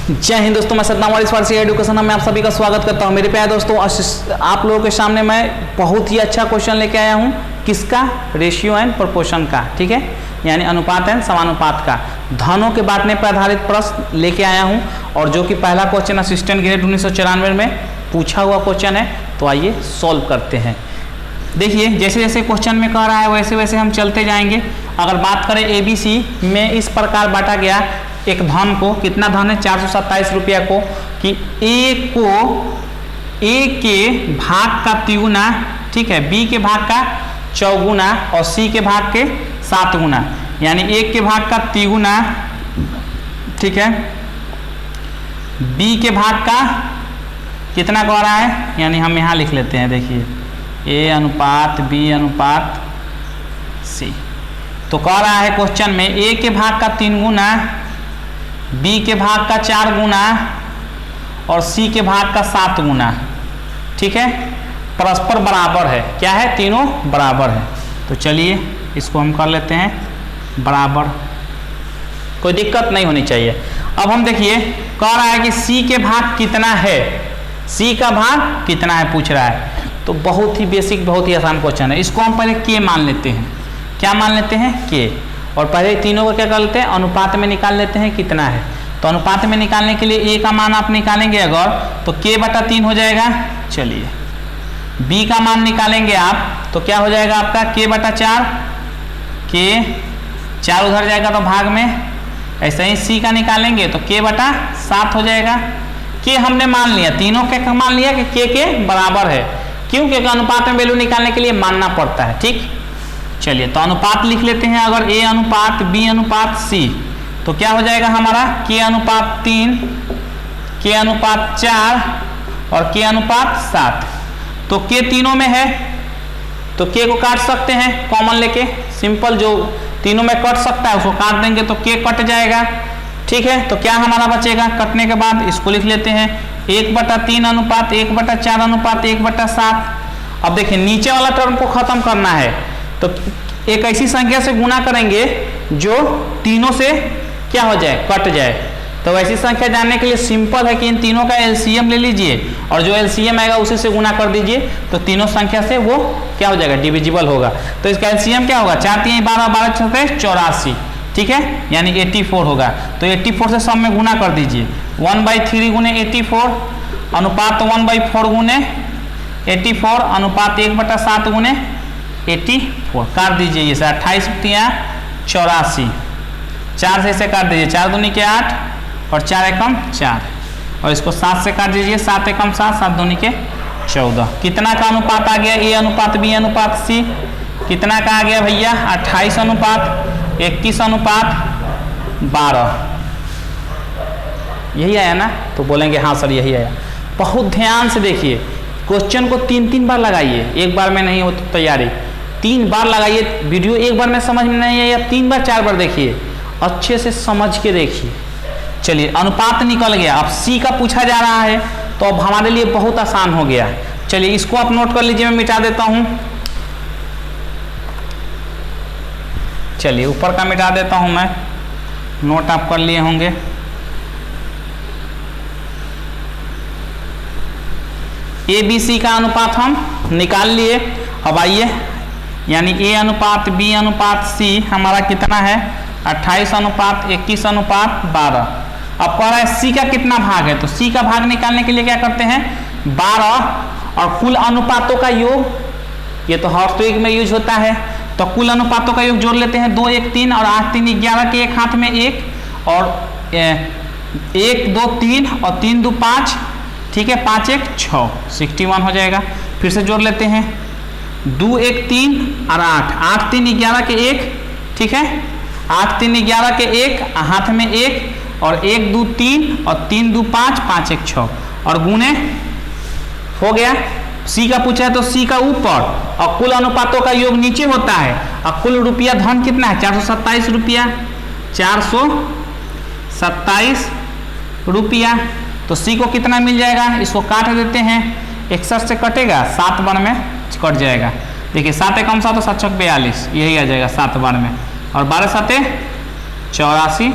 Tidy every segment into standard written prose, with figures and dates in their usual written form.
जय हिंद दोस्तों, मैं सतनाम वाली फारसी एजुकेशन में आप सभी का स्वागत करता हूं। मेरे प्यारे दोस्तों, आप लोगों के सामने मैं बहुत ही अच्छा क्वेश्चन लेके आया हूं। किसका? रेशियो एंड प्रोपोर्शन का। ठीक है, यानी अनुपात एंड समानुपात का धनों के बांटने पर आधारित प्रश्न लेके आया हूं। और जो कि पहला क्वेश्चन असिस्टेंट ग्रेड 1994 में पूछा हुआ क्वेश्चन है। तो आइए सॉल्व करते हैं। देखिए, जैसे जैसे क्वेश्चन में कह रहा है वैसे वैसे हम चलते जाएंगे। अगर बात करें ABC में इस प्रकार बांटा गया एक धन को, कितना धन है 427 रुपया को, कि A के भाग का तिगुना, ठीक है, B के भाग का चौगुना और C के भाग के 7 गुना, यानी 1 के भाग का तिगुना, ठीक है, B के भाग का कितना कह रहा है, यानी हम यहाँ लिख लेते हैं। देखिए A अनुपात B अनुपात C। तो कह रहा है क्वेश्चन में A के भाग का 3 गुना, B के भाग का 4 गुना और C के भाग का 7 गुना, ठीक है, परस्पर बराबर है। क्या है? तीनों बराबर है। तो चलिए इसको हम कर लेते हैं बराबर, कोई दिक्कत नहीं होनी चाहिए। अब हम देखिए, कह रहा है कि C के भाग कितना है, C का भाग कितना है पूछ रहा है। तो बहुत ही बेसिक, बहुत ही आसान क्वेश्चन है। इसको हम पहले K मान लेते हैं। क्या मान लेते हैं? K। और पहले तीनों को क्या कर लेते हैं? अनुपात में निकाल लेते हैं कितना है। तो अनुपात में निकालने के लिए A का मान आप निकालेंगे अगर, तो K/3 हो जाएगा। चलिए B का मान निकालेंगे आप, तो क्या हो जाएगा आपका? K/4, K 4 उधर जाएगा तो भाग में। ऐसे ही C का निकालेंगे तो K/7 हो जाएगा। K हमने मान लिया, तीनों का मान लिया कि K के बराबर है। क्यों? क्योंकि अनुपात में वैल्यू निकालने के लिए मानना पड़ता है। ठीक, चलिए तो अनुपात लिख लेते हैं। अगर A अनुपात B अनुपात C, तो क्या हो जाएगा हमारा? K अनुपात 3, K अनुपात 4 और K अनुपात 7। तो K तीनों में है तो K को काट सकते हैं कॉमन लेके। सिंपल, जो तीनों में कट सकता है उसको काट देंगे तो K कट जाएगा। ठीक है, तो क्या हमारा बचेगा कटने के बाद? इसको लिख लेते हैं 1/3 अनुपात 1/4 अनुपात 1/7। अब देखिए, नीचे वाला टर्म को खत्म करना है तो एक ऐसी संख्या से गुना करेंगे जो तीनों से क्या हो जाए? कट जाए। तो वैसी संख्या जानने के लिए सिंपल है कि इन तीनों का LCM ले लीजिए और जो LCM आएगा उसी से गुना कर दीजिए। तो तीनों संख्या से वो क्या हो जाएगा? डिविजिबल होगा। तो इसका LCM क्या होगा? 4 3 12 12 6 84, ठीक है, यानी 84 होगा। तो 84 से सब में गुना कर दीजिए। 1/3 गुने 84 अनुपात 1/4 गुने 84 अनुपात 1/7 गुने 84 काट दीजिए। ये 28 × 84, 4 से इसे काट दीजिए। 4 दूनी के 8 और 4 एकम 4, और इसको 7 से काट दीजिए। 7 एकम 7, 7 दूनी के 14। कितना का अनुपात आ गया? A अनुपात B अनुपात C कितना का आ गया भैया? 28 अनुपात 21 अनुपात 12। यही आया ना? तो बोलेंगे हाँ सर यही आया। बहुत ध्यान से देखिए, क्वेश्चन को 3 बार लगाइए, एक बार में नहीं हो तो तैयारी 3 बार लगाइए। वीडियो एक बार में समझ में नहीं आया, 3 बार 4 बार देखिए, अच्छे से समझ के देखिए। चलिए, अनुपात निकल गया। अब C का पूछा जा रहा है तो अब हमारे लिए बहुत आसान हो गया। चलिए इसको आप नोट कर लीजिए, मैं मिटा देता हूं। चलिए ऊपर का मिटा देता हूं मैं, नोट आप कर लिए होंगे। ABC का अनुपात हम निकाल लिए। अब आइए, यानी A अनुपात B अनुपात C हमारा कितना है? 28 अनुपात 21 अनुपात 12। अब कह रहा है C का कितना भाग है, तो C का भाग निकालने के लिए क्या करते हैं? 12 और कुल अनुपातों का योग, ये तो हर एक में यूज होता है, तो कुल अनुपातों का योग जोड़ लेते हैं। 2 1 3 और 8 3 11 के एक हाथ में 1 और 1 2 3 और 3 2 5, ठीक है, 5 1 6, 61 हो जाएगा। फिर से जोड़ लेते हैं। 2 1 3 और 8, 8 3 11 के 1, ठीक है, 8 3 11 के 1 हाथ में 1 और 1 2 3 और 3 2 5, 5 1 6 और गुने हो गया। C का पूछा है तो C का ऊपर और कुल अनुपातों का योग नीचे होता है। और कुल रुपया धन कितना है? 427 रुपया, 427 रुपया। तो C को कितना मिल जाएगा? इसको काट देते हैं। 61 से कटेगा, 7 बार में कट जाएगा। देखिए 7 एकम 7 और 7 छक 42, यही आ जाएगा 7 बार में। और 12 7 84,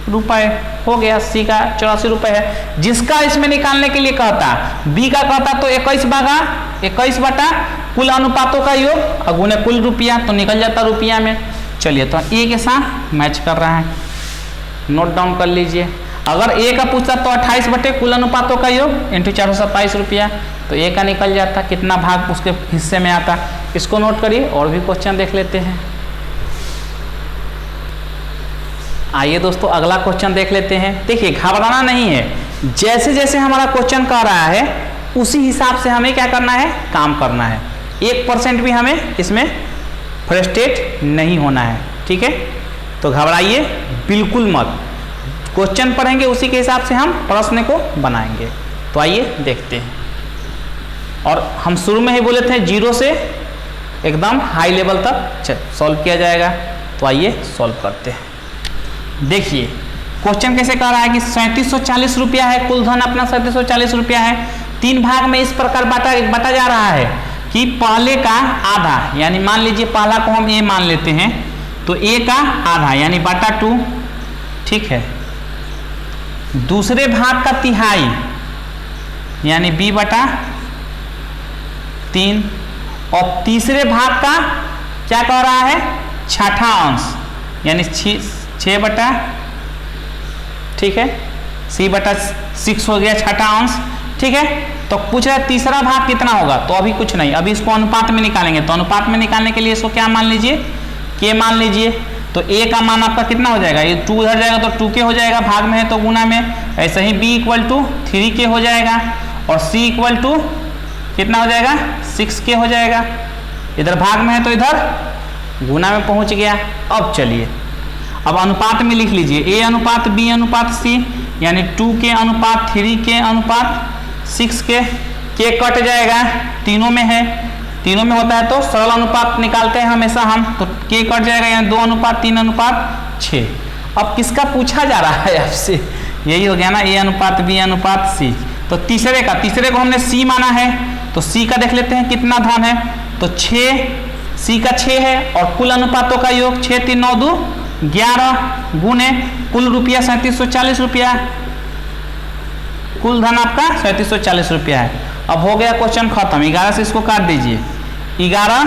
रुपए हो गया। सी का 84 रुपए है। जिसका इसमें निकालने के लिए कहता, बी का कहता तो 21 बटा कुल अनुपातों का योग और गुने कुल रुपया, तो निकल जाता रुपया में। चलिए तो ए के साथ मैच कर रहा है, नोट डाउन कर लीजिए। अगर ए का पूछता तो 28 बटे कुल अनुपातों का योग इंटू 427 रुपया, तो ए का निकल जाता, कितना भाग उसके हिस्से में आता। इसको नोट करिए और भी क्वेश्चन देख लेते हैं। आइए दोस्तों अगला क्वेश्चन देख लेते हैं। देखिए घबराना नहीं है, जैसे जैसे हमारा क्वेश्चन कह रहा है उसी हिसाब से हमें क्या करना है, काम करना है। 1% भी हमें इसमें फ्रस्ट्रेट नहीं होना है, ठीक है। तो घबराइए बिल्कुल मत, क्वेश्चन पढ़ेंगे उसी के हिसाब से हम प्रश्न को बनाएंगे। तो आइए देखते हैं। और हम शुरू में ही बोले थे 0 से एकदम हाई लेवल तक सॉल्व किया जाएगा। तो आइए सॉल्व करते हैं। देखिए क्वेश्चन कैसे कह रहा है कि 3740 रुपया है, कुल धन अपना 3740 रुपया है। 3 भाग में इस प्रकार बांटा जा रहा है कि पहले का आधा, यानी मान लीजिए पहला को हम ए मान लेते हैं, तो ए का आधा यानी बटा 2, ठीक है। दूसरे भाग का तिहाई यानी b बटा 3, और तीसरे भाग का क्या कह रहा है, छठा अंश यानी 6 बटा, ठीक है, c बटा 6 हो गया छठा अंश, ठीक है। तो पूछ रहा है तीसरा भाग कितना होगा, तो अभी कुछ नहीं, अभी इसको अनुपात में निकालेंगे। तो अनुपात में निकालने के लिए इसको क्या मान लीजिए, k मान लीजिए। तो a का मान आपका कितना हो जाएगा, ये 2 इधर जाएगा तो 2k हो जाएगा, भाग में है तो गुना में। ऐसे ही b इक्वल टू 3k हो जाएगा, और c इक्वल टू कितना हो जाएगा, 6k हो जाएगा। इधर भाग में है तो इधर गुना में पहुंच गया। अब चलिए अब अनुपात में लिख लीजिए, a अनुपात b अनुपात c, यानी 2k अनुपात 3k अनुपात 6k। k कट जाएगा, तीनों में है, तीनों में होता है तो सरल अनुपात निकालते हैं हमेशा हम, तो k कट जाएगा, यानी 2 अनुपात 3 अनुपात 6। अब किसका पूछा जा रहा है आपसे, यही हो गया ना, a अनुपात b अनुपात c। तो तीसरे को हमने c माना है, तो c का देख लेते हैं कितना धन है, तो 6, c का 6 है, और कुल अनुपातों का योग 6 3 9 2 11 गुने कुल रुपया 3740 रुपया, कुल धन आपका 3740 रुपया है। अब हो गया क्वेश्चन खत्म। 11 से इसको काट दीजिए, 11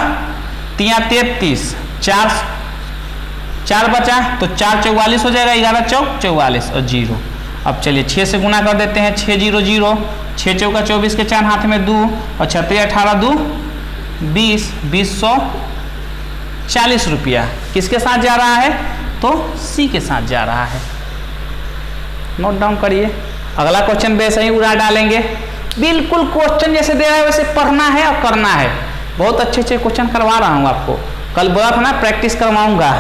3 33, 4 बचा तो 4 44 हो जाएगा, 11 चौक 44 और 0। अब चलिए 6 से गुना कर देते हैं, 6 0 0, 6 चौका 24 के 4 हाथ में 2, और 36 18 2 20, 2040 रुपया किसके साथ जा रहा है, तो सी के साथ जा रहा है। नोट डाउन करिए। अगला क्वेश्चन वैसे ही उड़ा डालेंगे, बिल्कुल क्वेश्चन जैसे दे रहा है वैसे पढ़ना है और करना है। बहुत अच्छे क्वेश्चन करवा रहा हूँ आपको, कल बोला था ना प्रैक्टिस करवाऊंगा,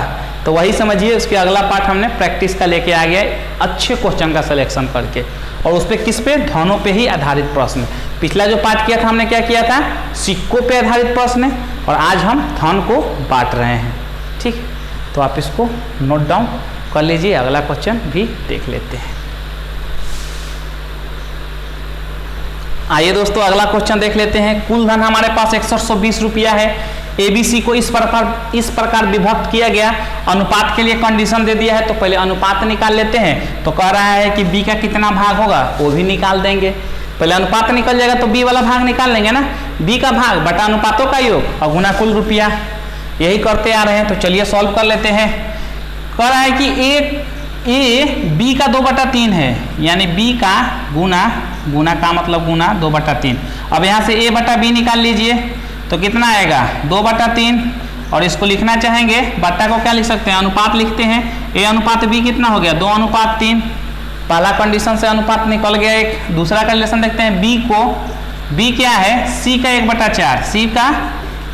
तो वही समझिए उसके अगला पार्ट हमने प्रैक्टिस का लेके आ गया, अच्छे क्वेश्चन का सिलेक्शन करके, और उस पर किस पे, धनों पे ही आधारित प्रश्न। पिछला जो पार्ट किया था हमने क्या किया था, सिक्कों पे आधारित प्रश्न, और आज हम धन को बांट रहे हैं, ठीक। तो आप इसको नोट डाउन कर लीजिए, अगला क्वेश्चन भी देख लेते हैं। आइए दोस्तों अगला क्वेश्चन देख लेते हैं। कुल धन हमारे पास 120 रुपया है। एबीसी को इस प्रकार विभक्त किया गया। अनुपात के लिए कंडीशन दे दिया है, तो पहले अनुपात निकाल लेते हैं। तो कह रहा है कि बी का कितना भाग होगा, वो भी निकाल देंगे। पहले अनुपात निकल जाएगा तो बी वाला भाग निकाल लेंगे ना, बी का भाग बटा अनुपातों का योग और गुना कुल रुपया, यही करते आ रहे हैं। तो चलिए सॉल्व कर लेते हैं। कह रहा है कि ए बी का 2/3 है, यानी बी का गुना का मतलब गुना 2/3। अब यहाँ से a बटा बी निकाल लीजिए, तो कितना आएगा 2/3, और इसको लिखना चाहेंगे बट्टा को क्या लिख सकते हैं, अनुपात लिखते हैं। a अनुपात b कितना हो गया 2 अनुपात 3। पहला कंडीशन से अनुपात निकल गया एक। दूसरा कंडीशन देखते हैं, b क्या है, c का 1/4, c का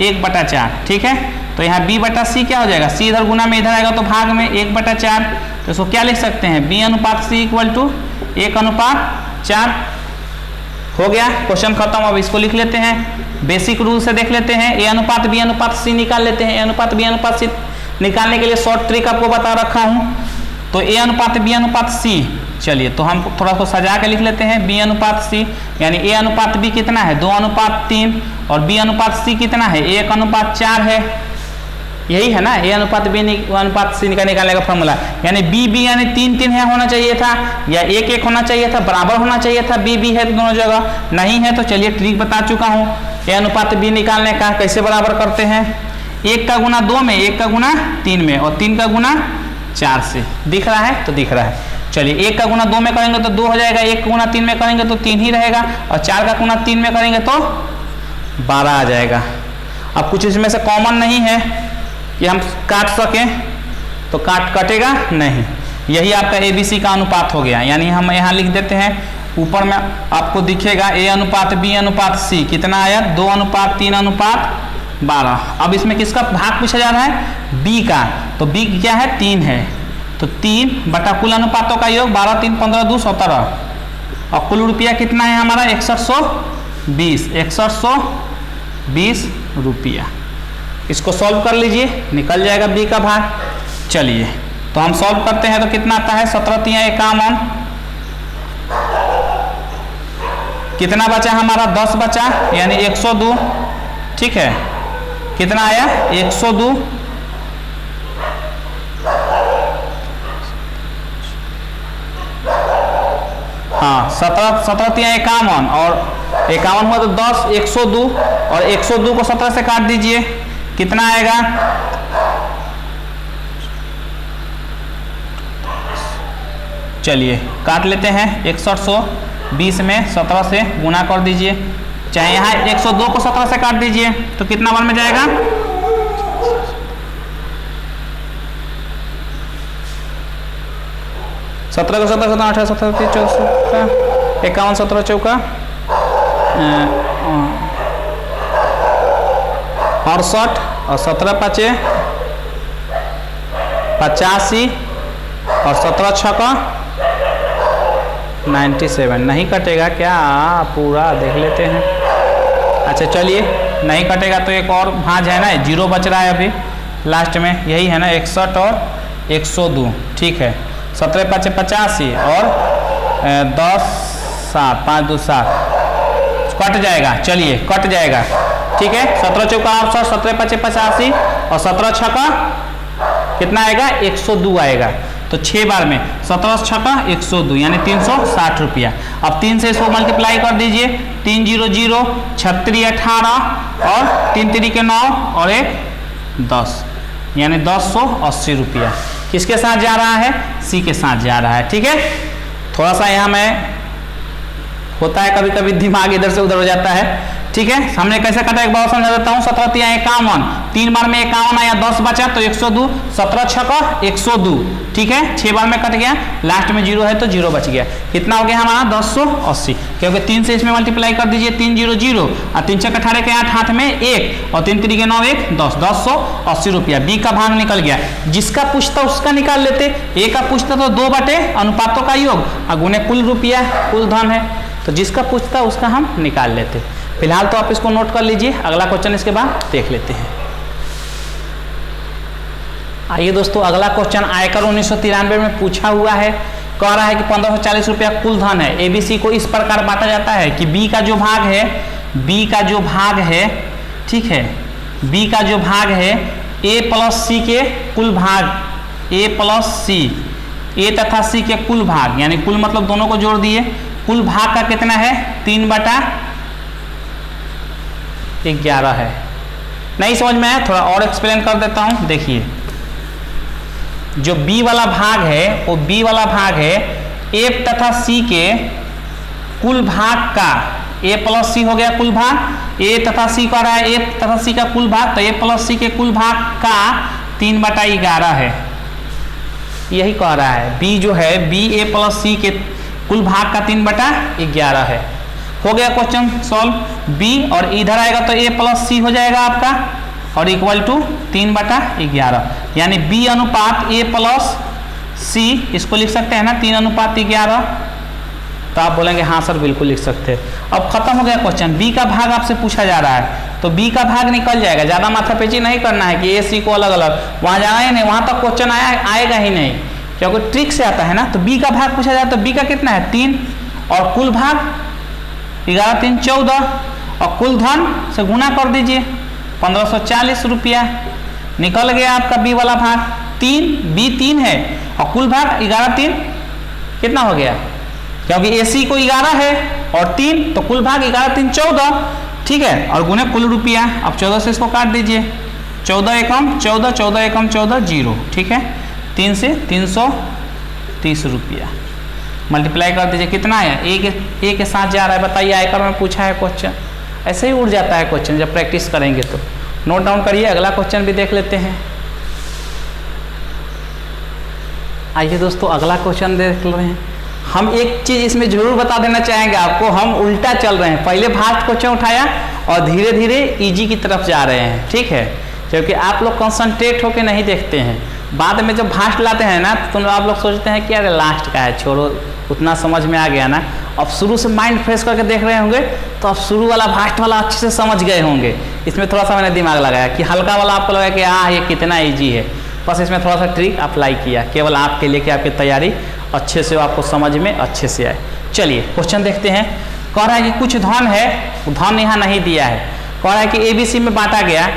1/4, ठीक है। तो यहाँ b बटा c क्या हो जाएगा, c इधर गुना में इधर आएगा तो भाग में 1/4। तो इसको क्या लिख सकते हैं, b अनुपात c इक्वल टू 1/4 हो गया। क्वेश्चन खत्म। अब इसको लिख लेते हैं, बेसिक रूल से देख लेते हैं। a अनुपात b अनुपात c निकाल लेते हैं। a अनुपात b अनुपात c निकालने के लिए शॉर्ट ट्रिक आपको बता रखा हूँ। तो a अनुपात b अनुपात c, चलिए तो हम थोड़ा सा सजा के लिख लेते हैं। b अनुपात c यानी a अनुपात b कितना है 2 अनुपात 3, और b अनुपात c कितना है 1/4 है। यही है ना, ए अनुपात बी अनुपात सी का निकालने का फॉर्मूला। यानी बी बी यानी 3 3 है होना चाहिए था, या 1 1 होना चाहिए था, बराबर होना चाहिए था। बी बी है तो दोनों जगह, नहीं है तो चलिए ट्रिक बता चुका हूँ। ए अनुपात बी निकालने का कैसे बराबर करते हैं, 1 का गुना 2 में, 1 का गुना 3 में और 3 का गुना 4 से। दिख रहा है? तो दिख रहा है। चलिए 1 का गुना 2 में करेंगे तो 2 हो जाएगा, 1 का गुना 3 में करेंगे तो 3 ही रहेगा, और 4 का गुना 3 में करेंगे तो 12 आ जाएगा। अब कुछ इसमें से कॉमन नहीं है कि हम काट सकें, तो कटेगा नहीं। यही आपका ABC का अनुपात हो गया। यानी हम यहाँ लिख देते हैं, ऊपर में आपको दिखेगा A अनुपात B अनुपात C कितना आया, 2 अनुपात 3 अनुपात 12। अब इसमें किसका भाग पूछा जा रहा है, B का। तो B क्या है, 3 है, तो 3 बटा कुल अनुपातों का योग 12 3 15 2 17, और कुल रुपया कितना है हमारा 6120, 6120 रुपया। इसको सॉल्व कर लीजिए, निकल जाएगा B का भाग। चलिए तो हम सॉल्व करते हैं तो कितना आता है, 17 3 51, कितना बचा हमारा 10 बचा, यानी 102। ठीक है, कितना आया 102, हाँ 17 17 3 51, और 51 हुआ तो 10, 102, और 102 को 17 से काट दीजिए, कितना आएगा, चलिए काट लेते हैं। 6120 में 17 से गुना कर दीजिए, चाहे यहाँ 102 को 17 से काट दीजिए तो कितना बार में जाएगा, 17 को 17 17 18 17 30 14 51 17 चौका 68, और 17 5 85, और 17 छक्का 97। नहीं कटेगा क्या, पूरा देख लेते हैं। अच्छा चलिए, नहीं कटेगा तो एक और भांज है ना, 0 बच रहा है अभी लास्ट में, यही है ना 61 और 102। ठीक है, 17 5 85 और 10 7 5 2 7 कट जाएगा। चलिए कट जाएगा, ठीक है। 17 चौका 68, 17 5 85 और 17 छक्का कितना आएगा, 102 आएगा। तो 6 बार में 17 छक्का 102 यानी 360 रुपया। अब 3 से इसको मल्टीप्लाई कर दीजिए, 3 0 0 36 18 और 3 3 के 9 और 1 10 यानी 1080 रुपया। किसके साथ जा रहा है, सी के साथ जा रहा है। ठीक है, थोड़ा सा यहाँ में होता है कभी कभी दिमाग इधर से उधर हो जाता है। ठीक है, हमने कैसे कटा एक बार समझा देता हूँ। 17 3 51, 3 बार में 51 आया, 10 बचा तो 102, 17 छक्का 102। ठीक है, 6 बार में कट गया, लास्ट में 0 है तो 0 बच गया। कितना हो गया हमारा 1080, क्योंकि 3 से इसमें मल्टीप्लाई कर दीजिए, 3 0 0 और 3 6 18 के 8 हाथ में 1 और 3 3 के 9 1 10, 1080 रुपया। बी का भाग निकल गया। जिसका पूछता उसका निकाल लेते, ए का पूछता तो 2 बटे अनुपातों का योग और गुने कुल रुपया, कुल धन है, तो जिसका पूछता उसका हम निकाल लेते। फिलहाल तो आप इसको नोट कर लीजिए, अगला क्वेश्चन इसके बाद देख लेते हैं। आइए दोस्तों, अगला क्वेश्चन आयकर 1993 में पूछा हुआ है। कह रहा है कि 1540 रुपया कुल धन है। एबीसी को इस प्रकार बांटा जाता है कि बी का जो भाग है, बी का जो भाग है, ठीक है, बी का जो भाग है ए प्लस सी के कुल भाग, ए प्लस सी, ए तथा सी के कुल भाग, यानी कुल मतलब दोनों को जोड़ दिए, कुल भाग का कितना है 3/11 है। नहीं समझ में आया, थोड़ा और एक्सप्लेन कर देता हूं। देखिए, जो बी वाला भाग है वो बी वाला भाग है ए तथा सी के कुल भाग का, ए प्लस सी हो गया कुल भाग, ए तथा सी कह रहा है ए तथा सी का कुल भाग, तो ए प्लस सी के कुल भाग का 3/11 है, यही कह रहा है। बी जो है बी ए प्लस सी के कुल भाग का 3/11 है। हो गया क्वेश्चन सॉल्व। बी और इधर आएगा तो ए प्लस सी हो जाएगा आपका और इक्वल टू 3/11, यानी बी अनुपात ए प्लस सी, इसको लिख सकते हैं ना 3/11। तो आप बोलेंगे हाँ सर बिल्कुल लिख सकते हैं। अब खत्म हो गया क्वेश्चन। बी का भाग आपसे पूछा जा रहा है तो बी का भाग निकल जाएगा। ज़्यादा माथापेची नहीं करना है कि ए सी को अलग अलग, वहाँ जाना ही नहीं, वहाँ तक क्वेश्चन आएगा ही नहीं, क्योंकि ट्रिक से आता है ना। तो बी का भाग पूछा जाए तो बी का कितना है 3 और कुल भाग 11 3 14 और कुल धन से गुना कर दीजिए 1540 रुपया। निकल गया आपका बी वाला भाग 3, बी 3 है और कुल भाग 11 3 कितना हो गया, क्योंकि AC को 11 है और 3 तो कुल भाग 11 3 14, ठीक है, और गुने कुल रुपया। अब 14 से इसको काट दीजिए, 14 एकम 14, 14 एकम 14 0, ठीक है, 3 से 330 रुपया मल्टीप्लाई कर दीजिए, कितना है, ए के साथ जा रहा है। बताइए, आयकर में पूछा है क्वेश्चन, ऐसे ही उड़ जाता है क्वेश्चन जब प्रैक्टिस करेंगे तो। नोट डाउन करिए, अगला क्वेश्चन भी देख लेते हैं। आइए दोस्तों, अगला क्वेश्चन देख रहे हैं। हम एक चीज़ इसमें जरूर बता देना चाहेंगे आपको, हम उल्टा चल रहे हैं, पहले फास्ट क्वेश्चन उठाया और धीरे धीरे इजी की तरफ जा रहे हैं, ठीक है, क्योंकि आप लोग कंसंट्रेट होकर नहीं देखते हैं। बाद में जब फास्ट लाते हैं ना तो आप लोग सोचते हैं कि अरे लास्ट का है, छोड़ो, उतना समझ में आ गया ना। अब शुरू से माइंड फ्रेश करके देख रहे होंगे तो अब शुरू वाला फास्ट वाला अच्छे से समझ गए होंगे। इसमें थोड़ा सा मैंने दिमाग लगाया कि हल्का वाला आपको लगा कि हाँ ये कितना ईजी है, बस इसमें थोड़ा सा ट्रिक अप्लाई किया केवल आपके लिए कि आपकी तैयारी अच्छे से आपको समझ में अच्छे से आए। चलिए क्वेश्चन देखते हैं। कह रहा है कि कुछ धन है, धन यहाँ नहीं दिया है, कह रहा है कि ABC में बांटा गया,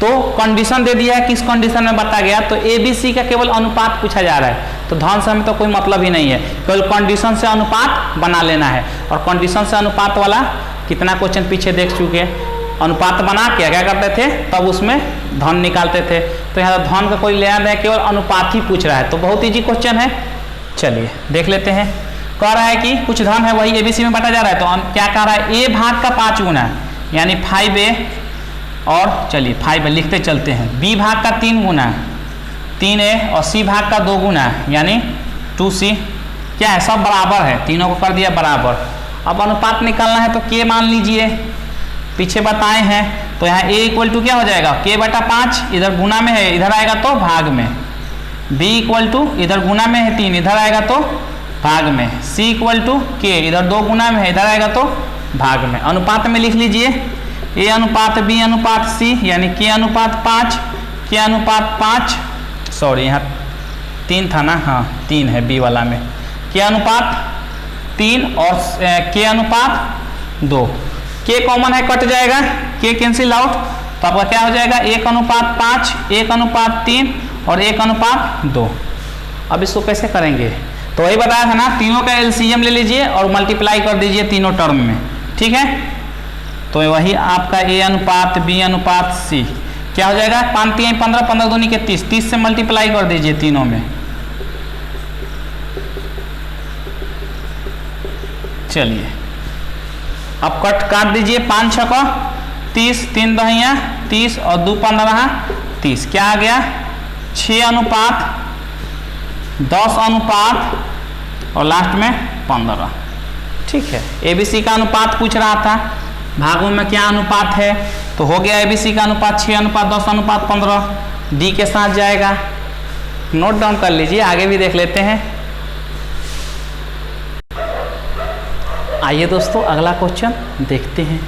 तो कंडीशन दे दिया है, किस कंडीशन में बांटा गया, तो ABC का केवल अनुपात पूछा जा रहा है, तो धन से हमें तो कोई मतलब ही नहीं है, केवल कंडीशन से अनुपात बना लेना है। और कंडीशन से अनुपात वाला कितना क्वेश्चन पीछे देख चुके हैं, अनुपात बना के क्या करते थे, तब उसमें धन निकालते थे। तो यहाँ धन का कोई लेना देना, केवल अनुपात ही पूछ रहा है, तो बहुत ईजी क्वेश्चन है। चलिए देख लेते हैं। कह रहा है कि कुछ धन है वही ABC में बांटा जा रहा है, तो क्या कह रहा है, A भाग का 5 गुना यानी 5A, और चलिए 5A लिखते चलते हैं, B भाग का 3 गुना 3A, और C भाग का 2 गुना यानी 2C। क्या है, सब बराबर है, तीनों को कर दिया बराबर। अब अनुपात निकालना है तो K मान लीजिए, पीछे बताए हैं, तो यहाँ A इक्वल टू क्या हो जाएगा, K/5, इधर गुना में है इधर आएगा तो भाग में, B इक्वल टू इधर गुना में है 3 इधर आएगा तो भाग में, C इक्वल टू K इधर 2 गुना में है इधर आएगा तो भाग में। अनुपात में लिख लीजिए A अनुपात B अनुपात C यानी K अनुपात 5, K अनुपात 5, सॉरी यहाँ 3 था ना, हाँ 3 है B वाला में, K अनुपात 3 और K अनुपात 2, K कॉमन है कट जाएगा, K कैंसिल आउट, तो आपका क्या हो जाएगा 1 अनुपात 5, 1 अनुपात 3 और 1 अनुपात 2। अब इसको कैसे करेंगे, तो वही बताया था ना, तीनों का LCM ले लीजिए और मल्टीप्लाई कर दीजिए तीनों टर्म में, ठीक है, तो वही आपका A अनुपात B अनुपात C क्या हो जाएगा, 5 3 15, 15 दूनी के 30, 30 से मल्टीप्लाई कर दीजिए तीनों में। चलिए अब काट दीजिए, 5 6 का 30, 3 दहिया 30 और 2 15 30, क्या आ गया 6 अनुपात 10 अनुपात और लास्ट में 15, ठीक है। ABC का अनुपात पूछ रहा था, भागों में क्या अनुपात है, तो हो गया ABC का अनुपात 6 अनुपात 10 अनुपात 15, D के साथ जाएगा। नोट डाउन कर लीजिए, आगे भी देख लेते हैं। आइए दोस्तों अगला क्वेश्चन देखते हैं।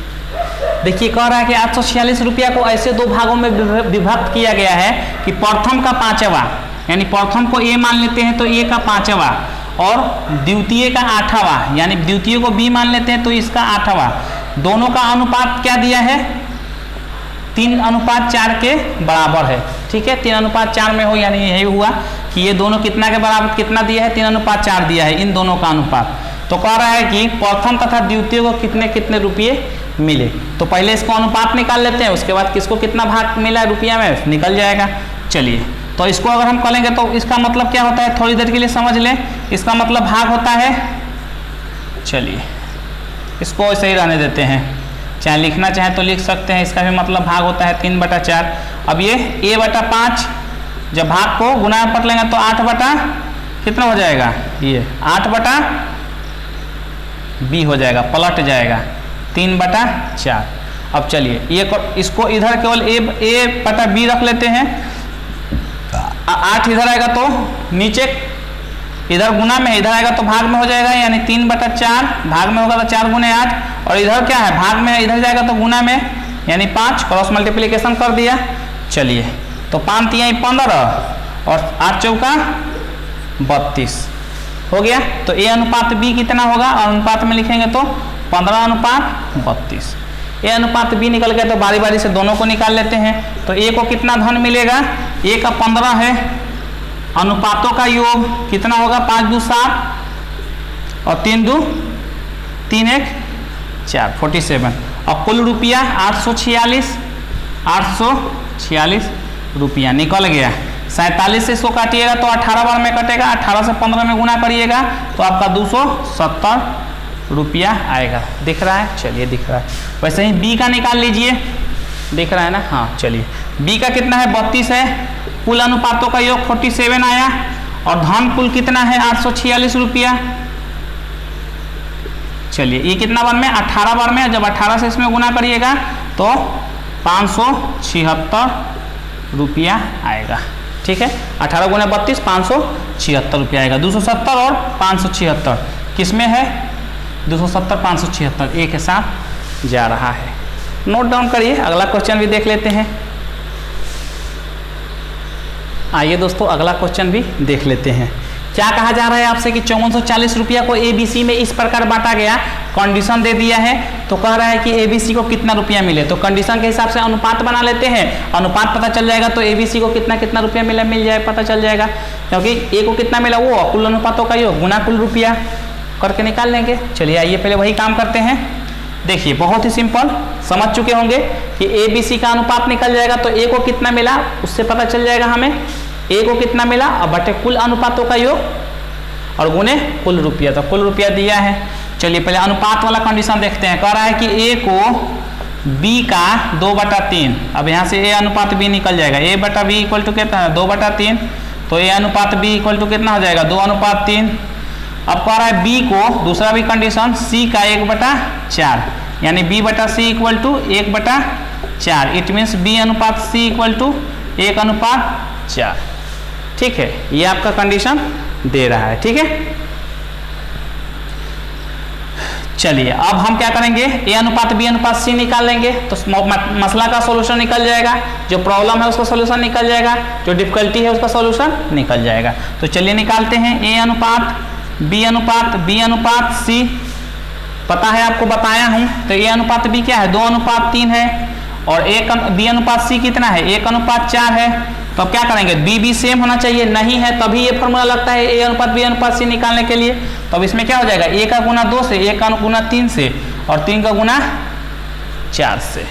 देखिए कह रहा है कि 846 रुपया को ऐसे दो भागों में विभक्त किया गया है कि प्रथम का 5वां, यानी प्रथम को A मान लेते हैं तो A का 5वां, और द्वितीय का 8वां, यानी द्वितीय को B मान लेते हैं तो इसका 8वां, दोनों का अनुपात क्या दिया है 3:4 के बराबर है, ठीक है। 3:4 में हो, यानी यही हुआ कि ये दोनों कितना के बराबर, कितना दिया है 3:4 दिया है इन दोनों का अनुपात। तो कह रहा है कि प्रथम तथा द्वितीय को कितने कितने रुपये मिले, तो पहले इसको अनुपात निकाल लेते हैं, उसके बाद किसको कितना भाग मिला रुपया में निकल जाएगा। चलिए तो इसको अगर हम करेंगे तो इसका मतलब क्या होता है, थोड़ी देर के लिए समझ लें, इसका मतलब भाग होता है, चलिए इसको ऐसे ही रहने देते हैं, चाहे लिखना चाहे तो लिख सकते हैं, इसका भी मतलब भाग होता है 3/4। अब ये A/5 जब भाग को गुना में पढ़ लेंगे तो 8 कितना हो जाएगा, ये 8/B हो जाएगा, पलट जाएगा 3/4। अब चलिए ये इसको इधर केवल A/B रख लेते हैं, 8 इधर आएगा तो नीचे इधर गुना में, इधर आएगा तो भाग में हो जाएगा, यानी 3/4, भाग में होगा तो 4 × 8, और इधर क्या है भाग में, इधर जाएगा तो गुना में, यानी 5, क्रॉस मल्टीप्लिकेशन कर दिया। चलिए तो 5 × 15 और 8 चौका 32 हो गया। तो A अनुपात B कितना होगा, और अनुपात में लिखेंगे तो 15:32। ए अनुपात बी निकल गया, तो बारी बारी से दोनों को निकाल लेते हैं। तो ए को कितना धन मिलेगा, ए का 15 है, अनुपातों का योग कितना होगा 5 2 7 और 3 2 3 1 4 47, और कुल रुपया 846 रुपया निकल गया। 47 से इसको काटिएगा तो 18 बार में कटेगा, 18 से 15 में गुना करिएगा तो आपका 270 रुपया आएगा। दिख रहा है, चलिए दिख रहा है। वैसे ही बी का निकाल लीजिए, दिख रहा है ना, हाँ चलिए। बी का कितना है 32 है, कुल अनुपातों का योग 47 आया, और धन कुल कितना है 846 रुपया। चलिए ये कितना बार में 18 बार में, जब 18 से इसमें गुना करिएगा तो 576 रुपया आएगा। ठीक है, 18 गुना 32 576 रुपया आएगा। 270 और 576 किसमें है, 270 576 एक के साथ जा रहा है। नोट डाउन करिए, अगला क्वेश्चन भी देख लेते हैं। आइए दोस्तों अगला क्वेश्चन भी देख लेते हैं। क्या कहा जा रहा है आपसे कि 5440 रुपया को एबीसी में इस प्रकार बांटा गया, कंडीशन दे दिया है, तो कह रहा है कि एबीसी को कितना रुपया मिले। तो कंडीशन के हिसाब से अनुपात बना लेते हैं, अनुपात पता चल जाएगा तो एबीसी को कितना कितना रुपया मिला मिल जाए पता चल जाएगा, क्योंकि ए को कितना मिला वो कुल अनुपातों का योग गुना कुल रुपया करके निकाल लेंगे। चलिए आइए पहले वही काम करते हैं। देखिए बहुत ही सिंपल, समझ चुके होंगे कि ए बी सी का अनुपात निकल जाएगा तो ए को कितना मिला उससे पता चल जाएगा हमें, ए को कितना मिला और बटे कुल अनुपातों का योग और गुने कुल रुपया, तो कुल रुपया दिया है। चलिए पहले अनुपात वाला कंडीशन देखते हैं। कह रहा है कि ए को बी का 2/3, अब यहाँ से ए अनुपात बी निकल जाएगा, ए बटा बी इक्वल टू कितना है 2/3, तो ए अनुपात बी इक्वल टू कितना हो जाएगा 2:3। अब कह रहा है बी को दूसरा भी कंडीशन सी का 1/4, यानी बी बटा c equal to 1/4, it means b अनुपात सी इक्वल टू 1/4। ठीक है, ये आपका कंडीशन दे रहा है। ठीक है, चलिए अब हम क्या करेंगे, ए अनुपात बी अनुपात सी निकाल लेंगे तो मसला का सॉल्यूशन निकल जाएगा, जो प्रॉब्लम है उसका सॉल्यूशन निकल जाएगा, जो डिफिकल्टी है उसका सॉल्यूशन निकल जाएगा। तो चलिए निकालते हैं। ए अनुपात बी अनुपात सी पता है, आपको बताया हूं। तो ए अनुपात बी क्या है 2:3 है, और बी अनुपात सी कितना है 1:4 है। तो अब क्या करेंगे, बी बी सेम होना चाहिए, नहीं है तभी ये फॉर्मूला लगता है ए अनुपात बी अनुपात सी निकालने के लिए। तो अब इसमें क्या हो जाएगा, ए का गुना 2 से, ए का गुना 3 से, और 3 का गुना 4 से।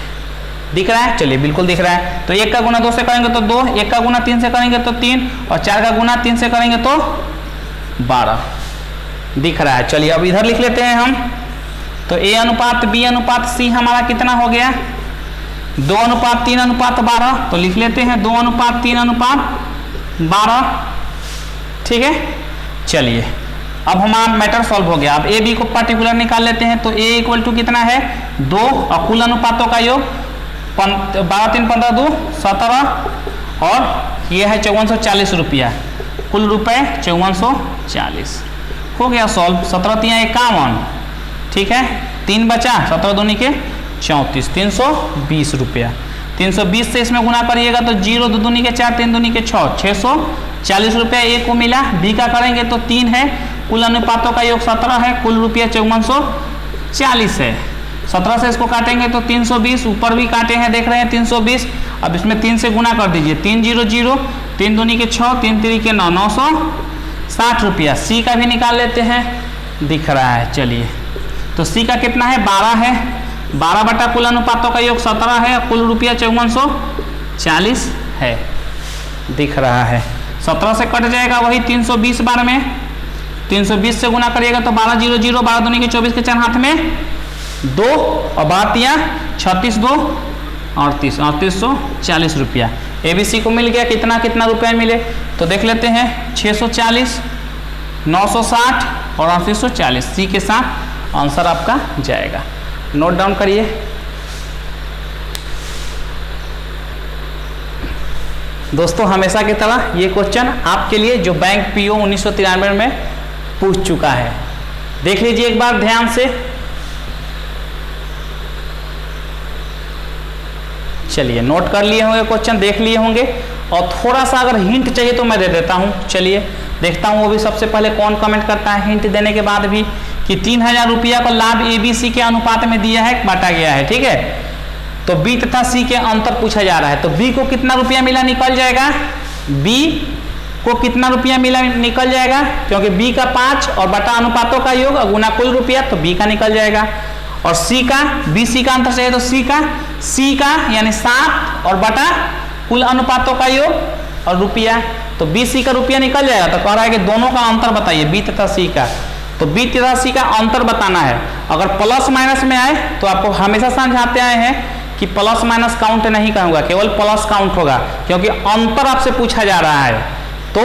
दिख रहा है, चलिए बिल्कुल दिख रहा है। तो 1 का गुना 2 से करेंगे तो 2, 1 का गुना 3 से करेंगे तो 3, और 4 का गुना 3 से करेंगे तो 12। दिख रहा है, चलिए अब इधर लिख लेते हैं हम। तो ए अनुपात बी अनुपात सी हमारा कितना हो गया 2:3:12, तो लिख लेते हैं 2:3:12। ठीक है, चलिए अब हमारा मैटर सॉल्व हो गया। अब ए बी को पर्टिकुलर निकाल लेते हैं। तो ए इक्वल टू कितना है 2, और कुल अनुपातों का योग 12 3 15 2 17, और ये है 5440 रुपया, कुल रुपए 5440। हो गया सॉल्व, 17 3 51। ठीक है, 3 बचा, 17 दूनी के 34, 320 रुपया। 320 से इसमें गुना करिएगा तो 0 2 दूनी के 4 3 दूनी के 6, 640 रुपया ए को मिला। बी का करेंगे तो 3 है, कुल अनुपातों का योग 17 है, कुल रुपया 5440 है। 17 से इसको काटेंगे तो 320, ऊपर भी काटे हैं देख रहे हैं 320। अब इसमें 3 से गुना कर दीजिए, 3 0 0, 3 दूनी के 6, 3 3 के 9, 960 रुपया। सी का भी निकाल लेते हैं, दिख रहा है। चलिए तो सी का कितना है 12 है, 12 बटा कुल अनुपातों का योग 17 है, कुल रुपया 5440 है। दिख रहा है, 17 से कट जाएगा वही 320 बार में, 320 से गुना करिएगा तो 12 0 0, 12 दूनी के 24 के 4 हाथ में 2, और 12 36 2 38, 3840 रुपया। एबीसी को मिल गया। कितना कितना रुपया मिले तो देख लेते हैं, 640, 960 और 3840। सी के साथ आंसर आपका जाएगा। नोट डाउन करिए। दोस्तों हमेशा की तरह ये क्वेश्चन आपके लिए जो बैंक पीओ 1993 में पूछ चुका है, देख लीजिए एक बार ध्यान से। चलिए नोट कर लिए होंगे, क्वेश्चन देख लिए होंगे, और थोड़ा सा अगर हिंट चाहिए तो मैं दे देता हूं। चलिए देखता हूं वो भी सबसे पहले कौन कमेंट करता है हिंट देने के बाद भी कि 3000 रुपया को लाभ ABC के अनुपात में दिया है, बांटा गया है, ठीक है। तो B तथा C के अंतर पूछा जा रहा है, तो B को कितना रुपया मिला निकल जाएगा, B को कितना रुपया मिला निकल जाएगा, क्योंकि B का 5 और बटा अनुपातों का योग और गुना कुल रुपया, तो B का निकल जाएगा। और C का, BC का अंतर चाहिए तो C का यानी 7 और बटा कुल अनुपातों का योग और रुपया, तो BC का रुपया निकल जाएगा। तो कह रहा है कि दोनों का अंतर बताइए, B तथा C का, तो B तथा C का अंतर बताना है। अगर प्लस माइनस में आए तो आपको हमेशा समझाते आए हैं कि प्लस माइनस काउंट नहीं करूंगा, केवल प्लस काउंट होगा, क्योंकि अंतर आपसे पूछा जा रहा है। तो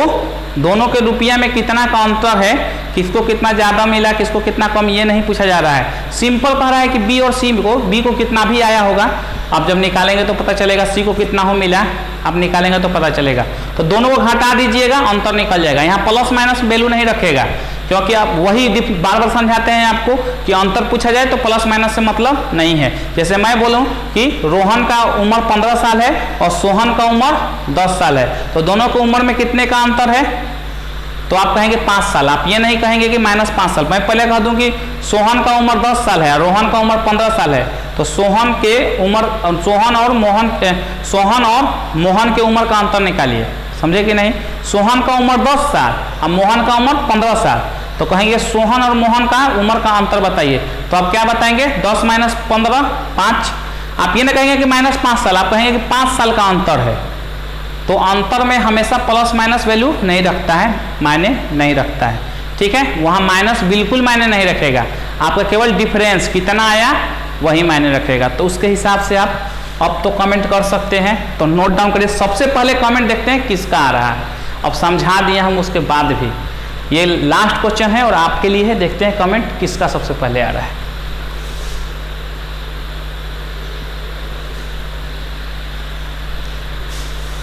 दोनों के रुपया में कितना का अंतर है, किसको कितना ज़्यादा मिला, किसको कितना कम, ये नहीं पूछा जा रहा है। सिंपल कह रहा है कि B और C को, B को कितना भी आया होगा, आप जब निकालेंगे तो पता चलेगा, C को कितना हो मिला आप निकालेंगे तो पता चलेगा। तो दोनों को घटा दीजिएगा, अंतर निकल जाएगा। यहाँ प्लस माइनस वैल्यू नहीं रखेगा, क्योंकि आप वही बार बार समझाते हैं आपको कि अंतर पूछा जाए तो प्लस माइनस से मतलब नहीं है। जैसे मैं बोलूं कि रोहन का उम्र 15 साल है और सोहन का उम्र 10 साल है, तो दोनों की उम्र में कितने का अंतर है, तो आप कहेंगे 5 साल। आप ये नहीं कहेंगे कि -5 साल। मैं पहले कह दूं कि सोहन का उम्र 10 साल है, रोहन का उम्र 15 साल है, तो सोहन के उम्र, सोहन और मोहन के उम्र का अंतर निकालिए, समझे कि नहीं। सोहन का उम्र 10 साल और मोहन का उम्र 15 साल, तो कहेंगे सोहन और मोहन का उम्र का अंतर बताइए, तो आप क्या बताएंगे, 10 - 15 5। आप ये ना कहेंगे कि -5 साल, आप कहेंगे कि 5 साल का अंतर है। तो अंतर में हमेशा प्लस माइनस वैल्यू नहीं रखता है, मायने नहीं रखता है, ठीक है। वहाँ माइनस बिल्कुल मायने नहीं रखेगा, आपका केवल डिफरेंस कितना आया वही मायने रखेगा। तो उसके हिसाब से आप अब तो कमेंट कर सकते हैं, तो नोट डाउन करिए। सबसे पहले कमेंट देखते हैं किसका आ रहा है। अब समझा दिए हम उसके बाद भी, ये लास्ट क्वेश्चन है और आपके लिए है, देखते हैं कमेंट किसका सबसे पहले आ रहा है।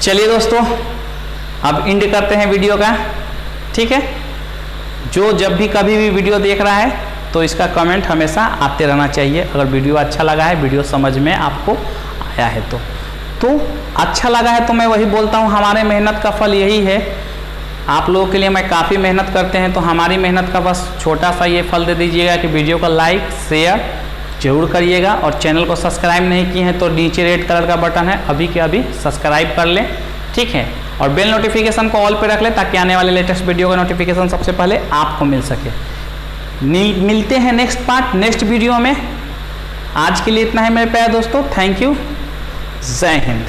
चलिए दोस्तों, अब एंड करते हैं वीडियो का, ठीक है। जो जब भी कभी भी वीडियो देख रहा है तो इसका कमेंट हमेशा आते रहना चाहिए। अगर वीडियो अच्छा लगा है, वीडियो समझ में आपको आया है तो अच्छा लगा है तो मैं वही बोलता हूँ, हमारे मेहनत का फल यही है। आप लोगों के लिए मैं काफ़ी मेहनत करते हैं, तो हमारी मेहनत का बस छोटा सा ये फल दे दीजिएगा कि वीडियो को लाइक शेयर जरूर करिएगा, और चैनल को सब्सक्राइब नहीं किए हैं तो नीचे रेड कलर का बटन है, अभी के अभी सब्सक्राइब कर लें, ठीक है। और बेल नोटिफिकेशन को ऑल पे रख लें ताकि आने वाले लेटेस्ट वीडियो का नोटिफिकेशन सबसे पहले आपको मिल सके। मिलते हैं नेक्स्ट पार्ट, नेक्स्ट वीडियो में। आज के लिए इतना है मेरे प्यारे दोस्तों, थैंक यू, जय हिंद।